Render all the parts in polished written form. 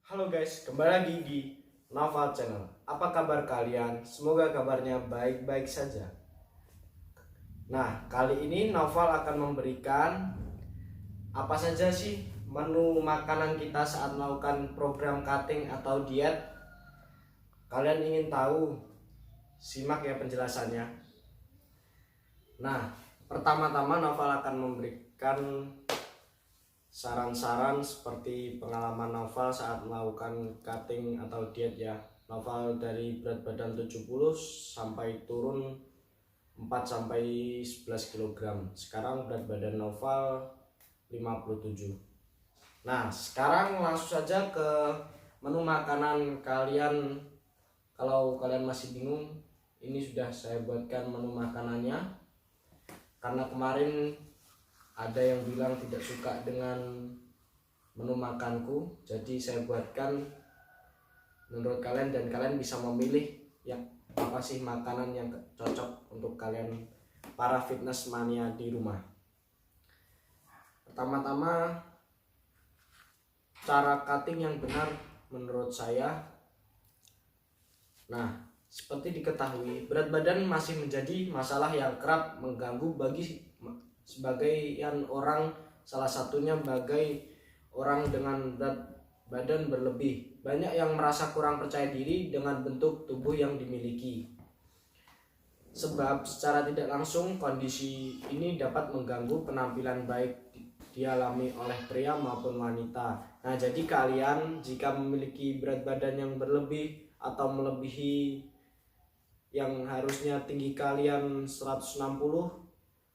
Halo guys, kembali lagi di Naval Channel. Apa kabar kalian? Semoga kabarnya baik-baik saja. Nah, kali ini Naval akan memberikan apa saja sih menu makanan kita saat melakukan program cutting atau diet. Kalian ingin tahu? Simak ya penjelasannya. Nah, pertama-tama Naval akan memberikan saran-saran seperti pengalaman Naval saat melakukan cutting atau diet ya. Naval dari berat badan 70 sampai turun 4 sampai 11 kg. Sekarang berat badan Naval 57. Nah, sekarang langsung saja ke menu makanan kalian. Kalau kalian masih bingung, ini sudah saya buatkan menu makanannya. Karena kemarin ada yang bilang tidak suka dengan menu makanku, jadi saya buatkan menurut kalian dan kalian bisa memilih yang apa sih makanan yang cocok untuk kalian para fitness mania di rumah. Pertama-tama, cara cutting yang benar menurut saya. Nah, seperti diketahui, berat badan masih menjadi masalah yang kerap mengganggu bagi sebagian orang, salah satunya bagi orang dengan berat badan berlebih. Banyak yang merasa kurang percaya diri dengan bentuk tubuh yang dimiliki. Sebab secara tidak langsung kondisi ini dapat mengganggu penampilan baik dialami oleh pria maupun wanita. Nah, jadi kalian jika memiliki berat badan yang berlebih atau melebihi yang harusnya tinggi kalian 160,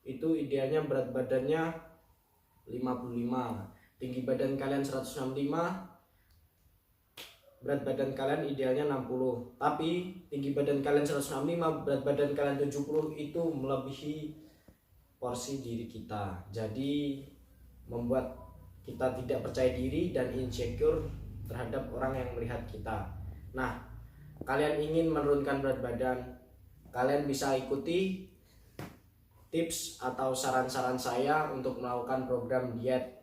itu idealnya berat badannya 55. Tinggi badan kalian 165, berat badan kalian idealnya 60. Tapi tinggi badan kalian 165, berat badan kalian 70, itu melebihi porsi diri kita. Jadi membuat kita tidak percaya diri dan insecure terhadap orang yang melihat kita. Nah, kalian ingin menurunkan berat badan, kalian bisa ikuti tips atau saran-saran saya untuk melakukan program diet.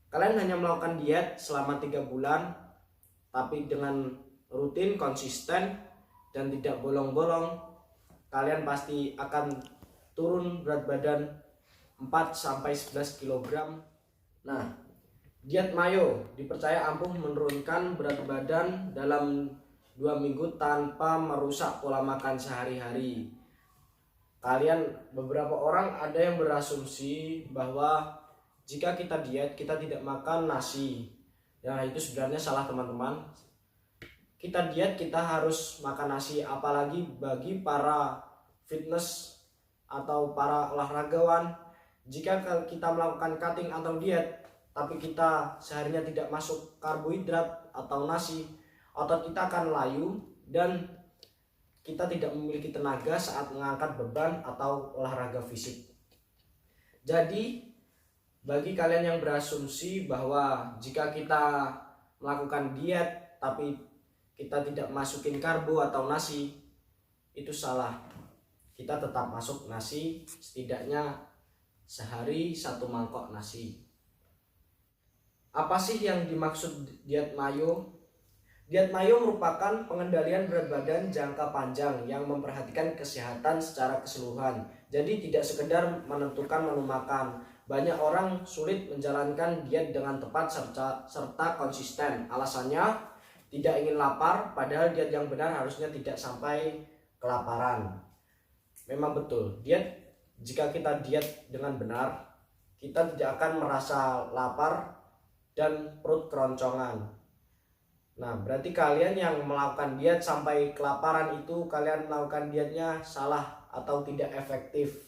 Kalian hanya melakukan diet selama 3 bulan, tapi dengan rutin, konsisten, dan tidak bolong-bolong, kalian pasti akan turun berat badan 4 sampai 11 kg. Nah, diet mayo dipercaya ampuh menurunkan berat badan dalam 2 minggu tanpa merusak pola makan sehari-hari. Beberapa orang ada yang berasumsi bahwa jika kita diet kita tidak makan nasi. Ya, itu sebenarnya salah teman-teman. Kita diet kita harus makan nasi, apalagi bagi para fitness atau para olahragawan. Jika kita melakukan cutting atau diet tapi kita seharinya tidak masuk karbohidrat atau nasi, otot kita akan layu dan kita tidak memiliki tenaga saat mengangkat beban atau olahraga fisik. Jadi bagi kalian yang berasumsi bahwa jika kita melakukan diet tapi kita tidak masukin karbo atau nasi, itu salah. Kita tetap masuk nasi, setidaknya sehari 1 mangkok nasi. Apa sih yang dimaksud diet mayo? Diet mayo merupakan pengendalian berat badan jangka panjang yang memperhatikan kesehatan secara keseluruhan. Jadi tidak sekedar menentukan menu makan. Banyak orang sulit menjalankan diet dengan tepat serta konsisten. Alasannya tidak ingin lapar, padahal diet yang benar harusnya tidak sampai kelaparan. Memang betul, jika kita diet dengan benar, kita tidak akan merasa lapar dan perut keroncongan. Nah, berarti kalian yang melakukan diet sampai kelaparan itu kalian melakukan dietnya salah atau tidak efektif.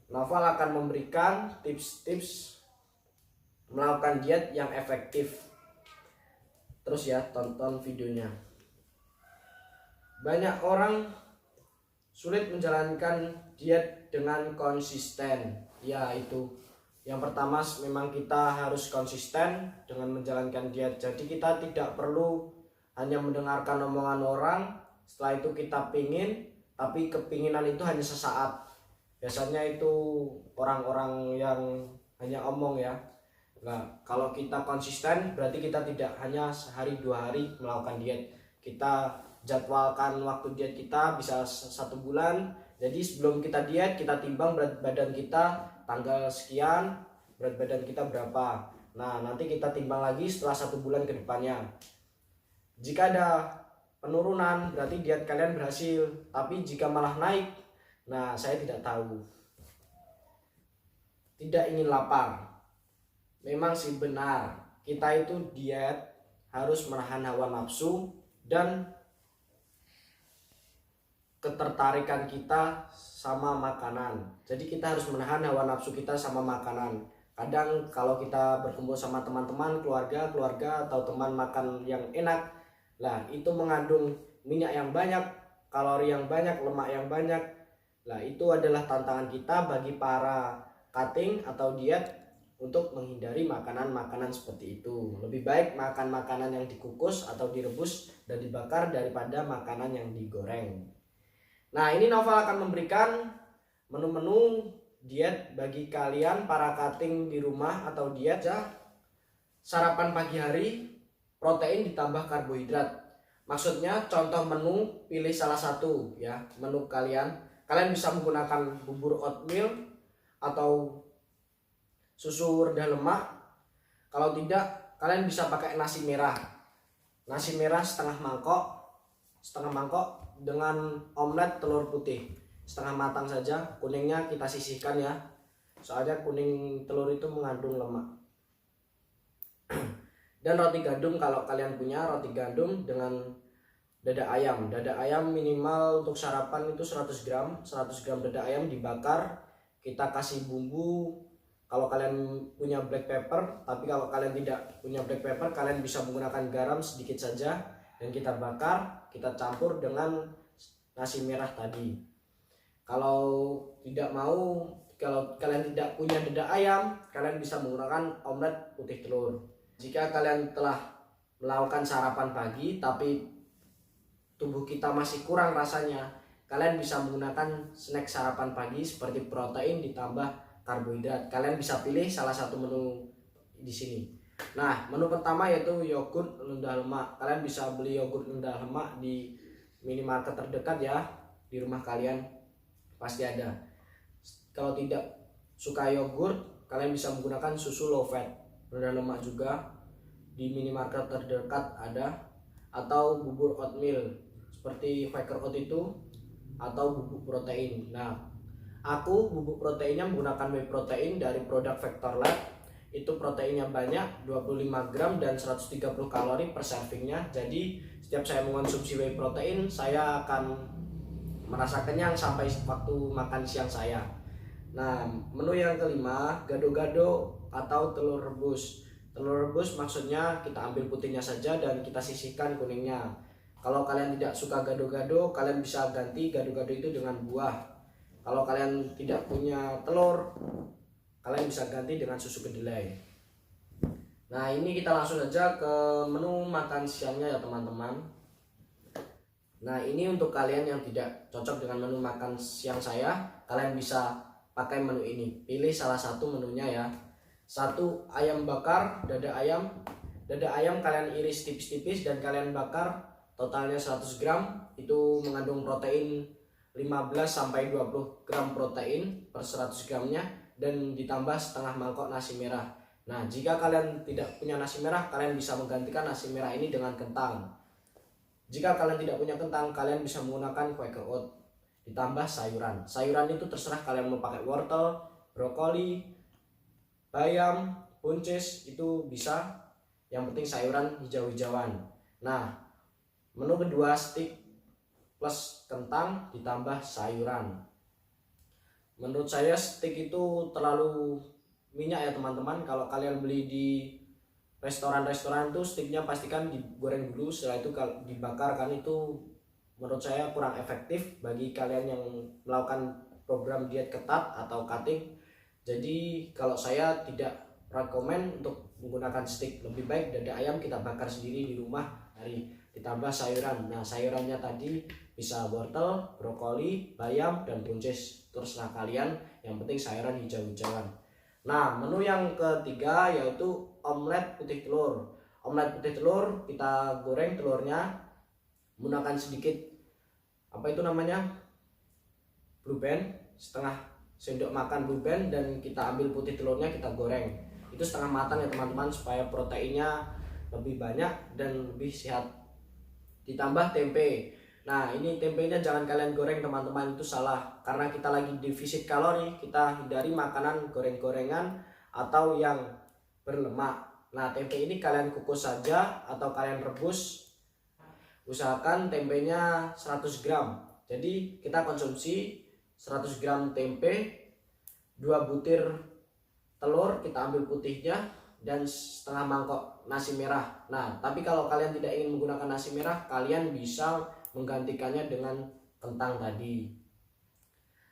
Naval akan memberikan tips-tips melakukan diet yang efektif. Terus ya, tonton videonya. Banyak orang sulit menjalankan diet dengan konsisten. Ya, itu yang pertama, memang kita harus konsisten dengan menjalankan diet. Jadi kita tidak perlu hanya mendengarkan omongan orang, setelah itu kita pingin, tapi kepinginan itu hanya sesaat. Biasanya itu orang-orang yang hanya omong ya. Nah, kalau kita konsisten berarti kita tidak hanya sehari 2 hari melakukan diet. Kita jadwalkan waktu diet kita bisa 1 bulan. Jadi sebelum kita diet kita timbang berat badan kita tanggal sekian, berat badan kita berapa. Nah, nanti kita timbang lagi setelah 1 bulan ke depannya. Jika ada penurunan berarti diet kalian berhasil, tapi jika malah naik, nah saya tidak tahu. Tidak ingin lapar. Memang sih benar, kita itu diet harus menahan hawa nafsu dan ketertarikan kita sama makanan. Jadi kita harus menahan hawa nafsu kita sama makanan. Kadang kalau kita berkumpul sama teman-teman, keluarga atau teman makan yang enak, lah itu mengandung minyak yang banyak, kalori yang banyak, lemak yang banyak. Lah itu adalah tantangan kita bagi para cutting atau diet untuk menghindari makanan-makanan seperti itu. Lebih baik makan makanan yang dikukus atau direbus dan dibakar daripada makanan yang digoreng. Nah, ini Novel akan memberikan menu-menu diet bagi kalian para cutting di rumah atau diet ya. Sarapan pagi hari, protein ditambah karbohidrat. Maksudnya contoh menu, pilih salah satu ya menu kalian. Kalian bisa menggunakan bubur oatmeal atau susu rendah lemak. Kalau tidak, kalian bisa pakai nasi merah. Nasi merah setengah mangkok dengan omelet telur putih setengah matang saja. Kuningnya kita sisihkan ya, soalnya kuning telur itu mengandung lemak. Dan roti gandum, kalau kalian punya roti gandum dengan dada ayam. Dada ayam minimal untuk sarapan itu 100 gram. 100 gram dada ayam dibakar, kita kasih bumbu. Kalau kalian punya black pepper, tapi kalau kalian tidak punya black pepper, kalian bisa menggunakan garam sedikit saja. Dan kita bakar, kita campur dengan nasi merah tadi. Kalau kalian tidak punya dada ayam, kalian bisa menggunakan omelet putih telur. Jika kalian telah melakukan sarapan pagi tapi tubuh kita masih kurang rasanya, kalian bisa menggunakan snack sarapan pagi seperti protein ditambah karbohidrat. Kalian bisa pilih salah satu menu di sini. Nah, menu pertama yaitu yogurt rendah lemak. Kalian bisa beli yogurt rendah lemak di minimarket terdekat ya, di rumah kalian pasti ada. Kalau tidak suka yogurt, kalian bisa menggunakan susu low fat rendah lemak juga, di minimarket terdekat ada, atau bubur oatmeal seperti Quaker Oat itu, atau bubuk protein. Nah, aku bubuk proteinnya menggunakan whey protein dari produk Vector Lab. Itu proteinnya banyak, 25 gram dan 130 kalori per servingnya. Jadi setiap saya mengonsumsi whey protein, saya akan merasa kenyang sampai waktu makan siang saya. Nah, menu yang kelima, gado-gado atau telur rebus. Telur rebus maksudnya kita ambil putihnya saja dan kita sisihkan kuningnya. Kalau kalian tidak suka gado-gado, kalian bisa ganti gado-gado itu dengan buah. Kalau kalian tidak punya telur, kalian bisa ganti dengan susu kedelai. Nah, ini kita langsung saja ke menu makan siangnya ya teman-teman. Nah, ini untuk kalian yang tidak cocok dengan menu makan siang saya, kalian bisa pakai menu ini. Pilih salah satu menunya ya. 1 ayam bakar, dada ayam. Dada ayam kalian iris tipis-tipis dan kalian bakar, totalnya 100 gram. Itu mengandung protein 15-20 gram protein per 100 gramnya, dan ditambah setengah mangkok nasi merah. Nah, jika kalian tidak punya nasi merah, kalian bisa menggantikan nasi merah ini dengan kentang. Jika kalian tidak punya kentang, kalian bisa menggunakan Quaker Oat ditambah sayuran. Sayuran itu terserah kalian mau pakai wortel, brokoli, bayam, buncis, itu bisa. Yang penting sayuran hijau-hijauan. Nah, menu kedua steak plus kentang ditambah sayuran. Menurut saya steak itu terlalu minyak ya teman-teman. Kalau kalian beli di restoran-restoran itu steaknya pastikan digoreng dulu, setelah itu dibakar, kan itu menurut saya kurang efektif bagi kalian yang melakukan program diet ketat atau cutting. Jadi kalau saya tidak rekomen untuk menggunakan steak. Lebih baik dada ayam kita bakar sendiri di rumah, ditambah sayuran. Nah, sayurannya tadi bisa wortel, brokoli, bayam, dan buncis, terserah kalian. Yang penting sayuran hijau-hijauan. Nah, menu yang ketiga yaitu omelet putih telur. Omelet putih telur kita goreng telurnya menggunakan sedikit apa itu namanya, blue band, setengah sendok makan blue band, dan kita ambil putih telurnya kita goreng. Itu setengah matang ya teman-teman, supaya proteinnya lebih banyak dan lebih sehat. Ditambah tempe. Nah, ini tempenya jangan kalian goreng teman-teman, itu salah. Karena kita lagi defisit kalori, kita hindari makanan goreng-gorengan atau yang berlemak. Nah, tempe ini kalian kukus saja atau kalian rebus. Usahakan tempenya 100 gram. Jadi kita konsumsi 100 gram tempe, 2 butir telur, kita ambil putihnya, dan setengah mangkok nasi merah. Nah, tapi kalau kalian tidak ingin menggunakan nasi merah, kalian bisa menggantikannya dengan kentang tadi.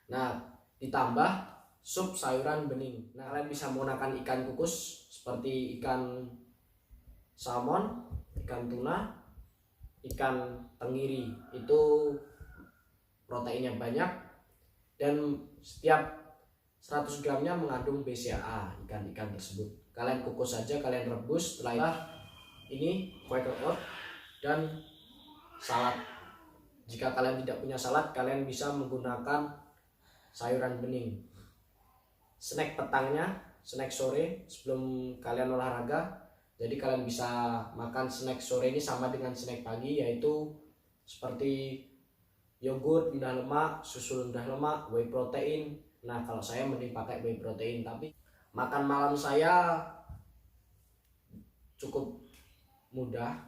Nah, ditambah sup sayuran bening. Nah, kalian bisa menggunakan ikan kukus seperti ikan salmon, ikan tuna, ikan tenggiri. Itu proteinnya banyak dan setiap 100 gramnya mengandung BCAA ikan-ikan tersebut. Kalian kukus saja, kalian rebus. Setelah ini Quaker Oat dan salad. Jika kalian tidak punya salad, kalian bisa menggunakan sayuran bening. Snack petangnya, snack sore sebelum kalian olahraga. Jadi kalian bisa makan snack sore ini sama dengan snack pagi, yaitu seperti yogurt rendah lemak, susu rendah lemak, whey protein. Nah, kalau saya mending pakai whey protein, tapi makan malam saya cukup mudah,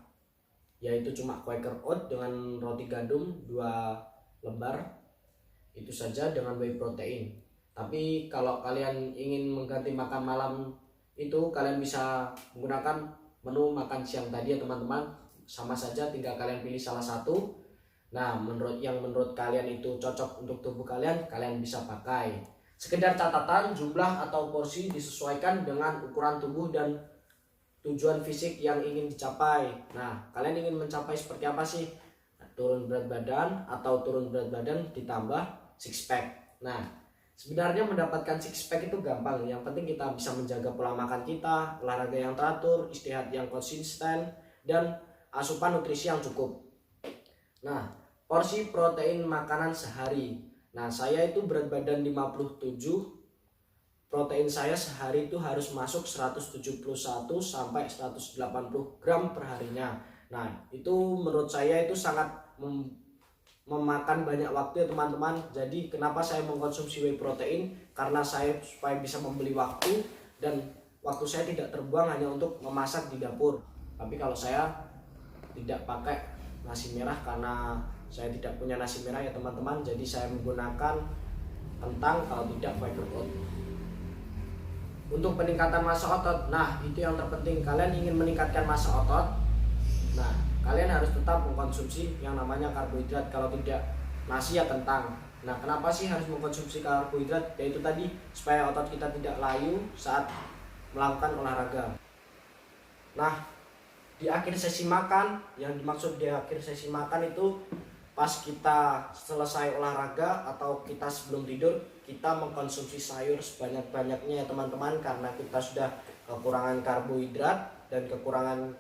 yaitu cuma Quaker Oat dengan roti gandum 2 lembar, itu saja dengan whey protein. Tapi kalau kalian ingin mengganti makan malam itu, kalian bisa menggunakan menu makan siang tadi ya teman-teman. Sama saja, tinggal kalian pilih salah satu. Nah, menurut kalian itu cocok untuk tubuh kalian, kalian bisa pakai. Sekedar catatan, jumlah atau porsi disesuaikan dengan ukuran tubuh dan tujuan fisik yang ingin dicapai. Nah, kalian ingin mencapai seperti apa sih? Turun berat badan atau turun berat badan ditambah six pack. Nah, sebenarnya mendapatkan six pack itu gampang. Yang penting kita bisa menjaga pola makan kita, olahraga yang teratur, istirahat yang konsisten, dan asupan nutrisi yang cukup. Nah, porsi protein makanan sehari. Nah, saya itu berat badan 57. Protein saya sehari itu harus masuk 171 sampai 180 gram per harinya. Nah, itu menurut saya itu sangat memakan banyak waktu ya teman-teman. Jadi kenapa saya mengkonsumsi whey protein? Karena saya supaya bisa membeli waktu, dan waktu saya tidak terbuang hanya untuk memasak di dapur. Tapi kalau saya tidak pakai nasi merah karena saya tidak punya nasi merah ya teman-teman, jadi saya menggunakan kentang, kalau tidak Quaker Oat. Untuk peningkatan massa otot, nah itu yang terpenting. Kalian ingin meningkatkan massa otot, nah kalian harus tetap mengkonsumsi yang namanya karbohidrat. Kalau tidak nasi ya kentang. Nah, kenapa sih harus mengkonsumsi karbohidrat? Yaitu tadi supaya otot kita tidak layu saat melakukan olahraga. Nah, di akhir sesi makan, yang dimaksud di akhir sesi makan itu pas kita selesai olahraga atau kita sebelum tidur, kita mengkonsumsi sayur sebanyak-banyaknya ya teman-teman, karena kita sudah kekurangan karbohidrat dan kekurangan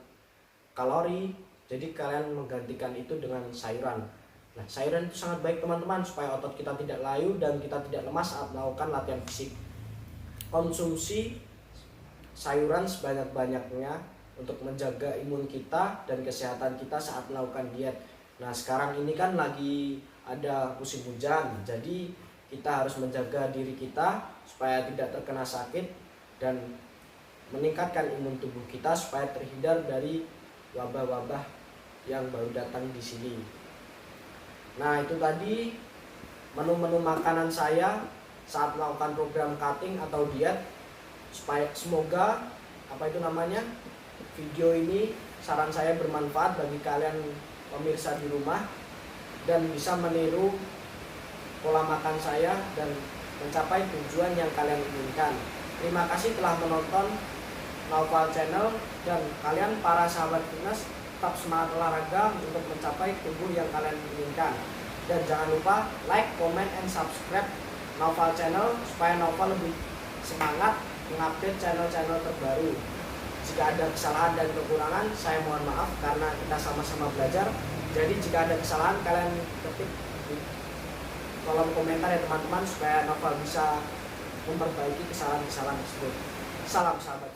kalori. Jadi kalian menggantikan itu dengan sayuran. Nah, sayuran itu sangat baik teman-teman, supaya otot kita tidak layu dan kita tidak lemas saat melakukan latihan fisik. Konsumsi sayuran sebanyak-banyaknya untuk menjaga imun kita dan kesehatan kita saat melakukan diet. Nah, sekarang ini kan lagi ada musim hujan, jadi kita harus menjaga diri kita supaya tidak terkena sakit dan meningkatkan imun tubuh kita supaya terhindar dari wabah-wabah yang baru datang di sini. Nah, itu tadi menu-menu makanan saya saat melakukan program cutting atau diet. Supaya semoga video ini, saran saya bermanfaat bagi kalian pemirsa di rumah dan bisa meniru pola makan saya dan mencapai tujuan yang kalian inginkan. Terima kasih telah menonton Naufal Channel, dan kalian para sahabat fitness tetap semangat olahraga untuk mencapai tubuh yang kalian inginkan. Dan jangan lupa like, comment, and subscribe Naufal Channel supaya Naufal lebih semangat mengupdate channel-channel terbaru. Jika ada kesalahan dan kekurangan, saya mohon maaf karena kita sama-sama belajar. Jadi jika ada kesalahan, kalian ketik di kolom komentar ya teman-teman, supaya Noval bisa memperbaiki kesalahan-kesalahan tersebut. Salam sahabat.